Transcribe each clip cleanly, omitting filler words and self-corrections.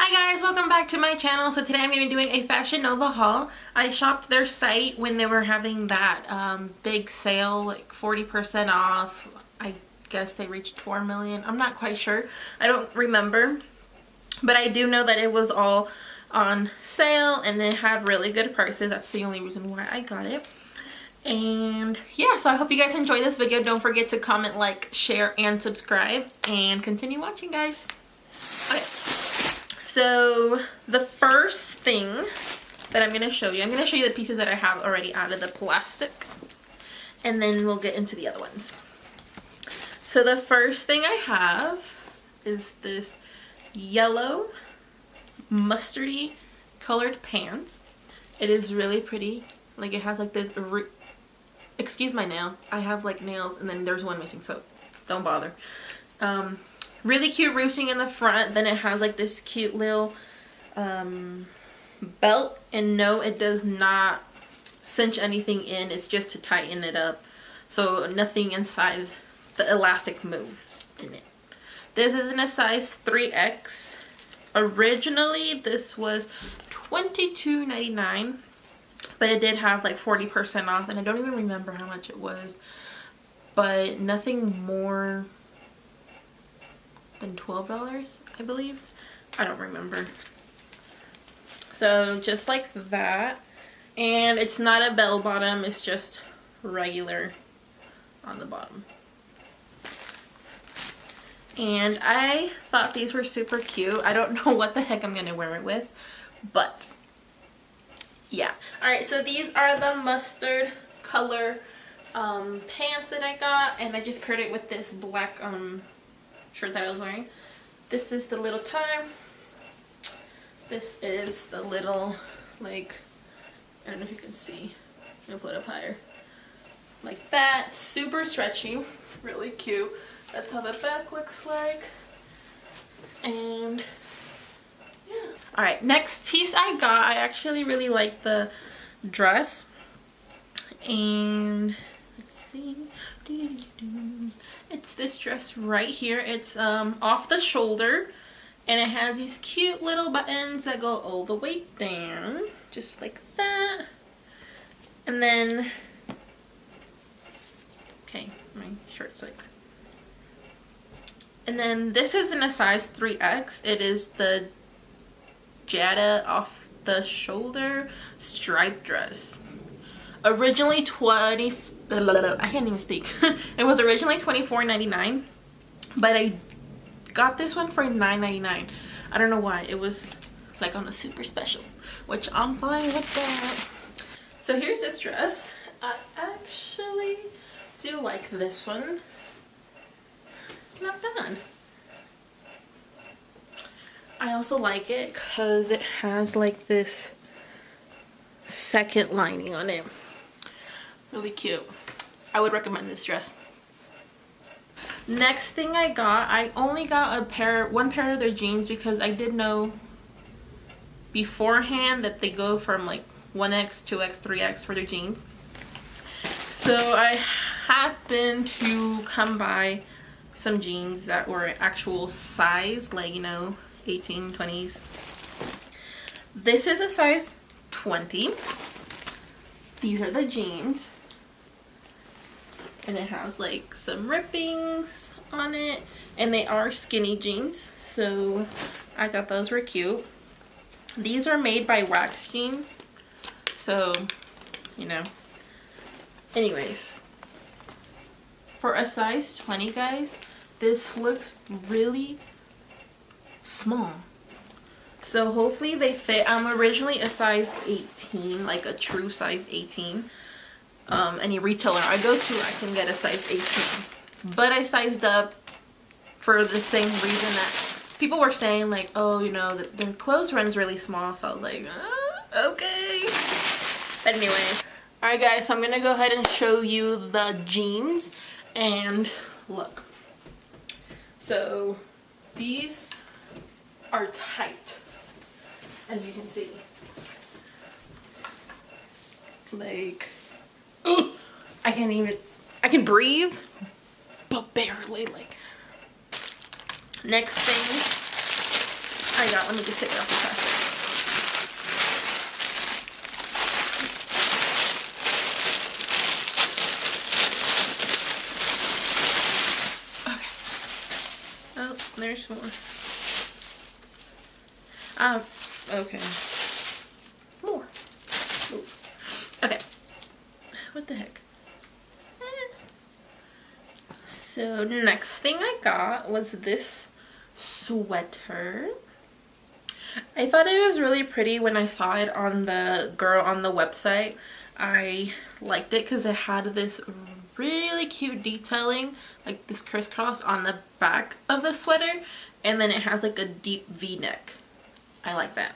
Hi guys, welcome back to my channel. So today I'm going to be doing a Fashion Nova haul. I shopped their site when they were having that big sale, like 40% off. I guess they reached 4 million. I'm not quite sure. I don't remember. But I do know that it was all on sale and it had really good prices. That's the only reason why I got it. And yeah, so I hope you guys enjoy this video. Don't forget to comment, like, share, and subscribe. And continue watching, guys. Okay. So the first thing that I'm going to show you the pieces that I have already out of the plastic, and then we'll get into the other ones. So the first thing I have is this yellow mustardy colored pants. It is really pretty. Like, it has like this, excuse my nail, I have like nails and then there's one missing, so don't bother. Really cute ruching in the front. Then it has like this cute little belt, and no, it does not cinch anything in. It's just to tighten it up, so nothing inside the elastic moves in it. This is in a size 3X. Originally this was $22.99, but it did have like 40% off, and I don't even remember how much it was, but nothing more than $12, I believe. I don't remember. So just like that, and it's not a bell bottom, it's just regular on the bottom. And I thought these were super cute. I don't know what the heck I'm gonna wear it with, but yeah. Alright, so these are the mustard color pants that I got, and I just paired it with this black shirt that I was wearing. This is the little tie. This is the little, like, I don't know if you can see. I'm gonna put it up higher. Like that. Super stretchy. Really cute. That's how the back looks like. And yeah. Alright, next piece I got. I actually really like the dress. And let's see. It's this dress right here. It's off the shoulder, and it has these cute little buttons that go all the way down, just like that. And then, okay, my shirt's like, and then this is in a size 3X. It is the Jada off the shoulder striped dress. Originally I can't even speak. It was originally $24.99, but I got this one for $9.99. I don't know why. It was like on a super special, which I'm fine with that. So here's this dress. I actually do like this one. Not bad. I also like it because it has like this second lining on it. Really cute. I would recommend this dress. Next thing I got, I only got one pair of their jeans because I did know beforehand that they go from like 1X, 2X, 3X for their jeans. So I happened to come by some jeans that were actual size, like, you know, 18, 20s. This is a size 20. These are the jeans. And it has like some rippings on it, and they are skinny jeans, so I thought those were cute. These are made by Wax Jean, so, you know. Anyways, for a size 20, guys, this looks really small. So hopefully they fit. I'm originally a size 18, like a true size 18. Any retailer I go to, I can get a size 18, but I sized up for the same reason that people were saying, like, oh, you know, their clothes runs really small, so I was like, okay. But anyway, alright guys, so I'm gonna go ahead and show you the jeans, and look. So these are tight, as you can see. Like, I can breathe, but barely. Like, next thing I got. Let me just take it off the plastic. Okay. Oh, there's more. Okay. More. Ooh. Okay. What the heck? So next thing I got was this sweater. I thought it was really pretty when I saw it on the girl on the website. I liked it because it had this really cute detailing, like this crisscross on the back of the sweater, and then it has like a deep V-neck. I like that.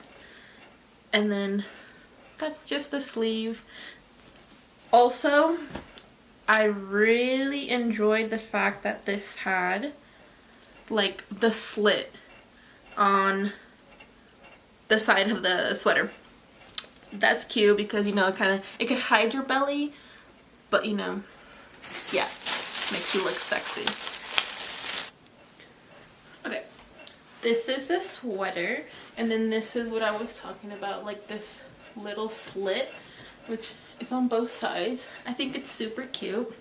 And then that's just the sleeve. Also, I really enjoyed the fact that this had like the slit on the side of the sweater. That's cute because, you know, it could hide your belly, but you know, yeah, makes you look sexy. Okay, this is the sweater, and then this is what I was talking about, like this little slit, which is on both sides. I think it's super cute.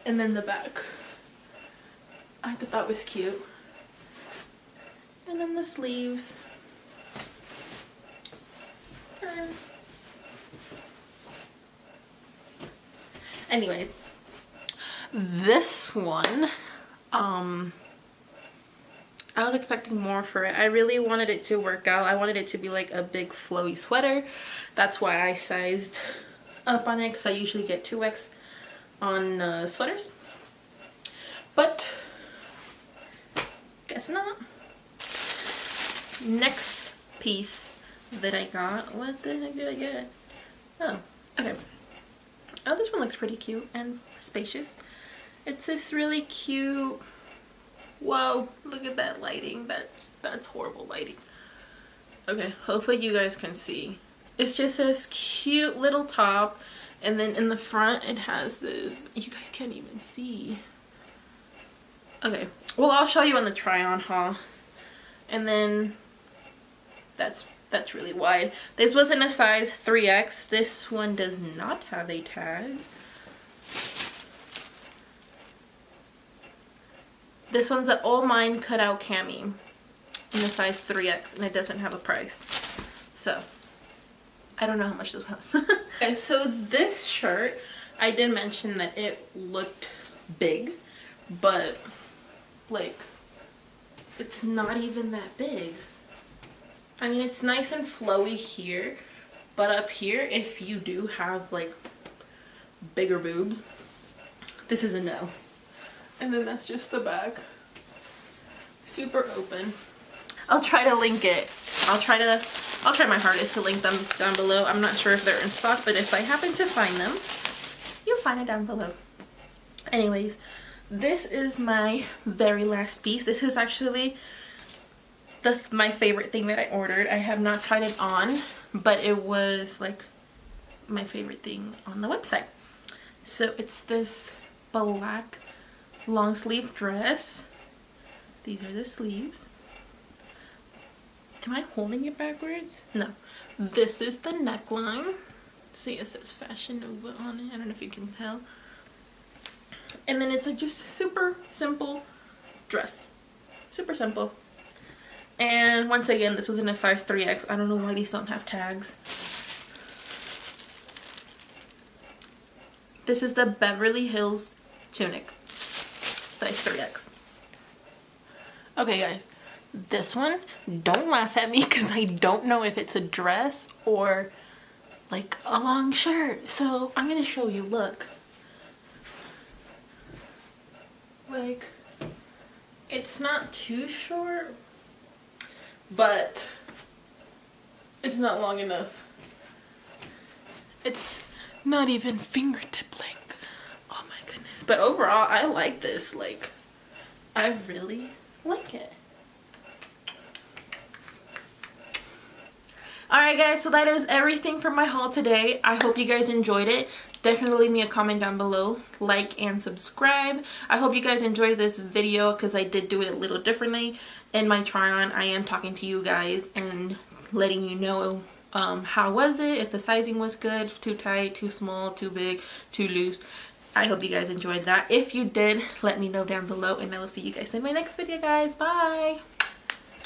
And then the back, I thought that was cute. And then the sleeves. Anyways, this one, I was expecting more for it. I really wanted it to work out. I wanted it to be like a big flowy sweater. That's why I sized up on it, because I usually get 2X on sweaters. But guess not. Next piece that I got, what the heck did I get? Oh, okay. Oh, this one looks pretty cute and spacious. It's this really cute, whoa, look at that lighting. That's horrible lighting. Okay, hopefully you guys can see. It's just this cute little top, and then in the front it has this, you guys can't even see. Okay, well, I'll show you on the try on haul. And then that's really wide. This wasn't a size 3X. This one does not have a tag. This one's an All Mine cutout cami in the size 3X, and it doesn't have a price. So I don't know how much this was. Okay, so this shirt, I did mention that it looked big, but like it's not even that big. I mean, it's nice and flowy here, but up here, if you do have like bigger boobs, this is a no. And then that's just the back. Super open. I'll try to link it. I'll try my hardest to link them down below. I'm not sure if they're in stock, but if I happen to find them, you'll find it down below. Anyways, this is my very last piece. This is actually my favorite thing that I ordered. I have not tried it on, but it was like my favorite thing on the website. So it's this black long sleeve dress. These are the sleeves. Am I holding it backwards? No. This is the neckline. See, it says Fashion Nova on it. I don't know if you can tell. And then it's like just super simple dress. Super simple. And once again, this was in a size 3X. I don't know why these don't have tags. This is the Beverly Hills tunic. Size 3X. Okay, guys. This one, don't laugh at me because I don't know if it's a dress or like a long shirt. So I'm going to show you. Look. Like, it's not too short, but it's not long enough. It's not even fingertip length. Oh my goodness. But overall, I like this. Like, I really like it. Alright guys, so that is everything for my haul today. I hope you guys enjoyed it. Definitely leave me a comment down below, like and subscribe. I hope you guys enjoyed this video because I did do it a little differently. In my try on, I am talking to you guys and letting you know how was it, if the sizing was good, too tight, too small, too big, too loose. I hope you guys enjoyed that. If you did, let me know down below, and I will see you guys in my next video, guys. Bye!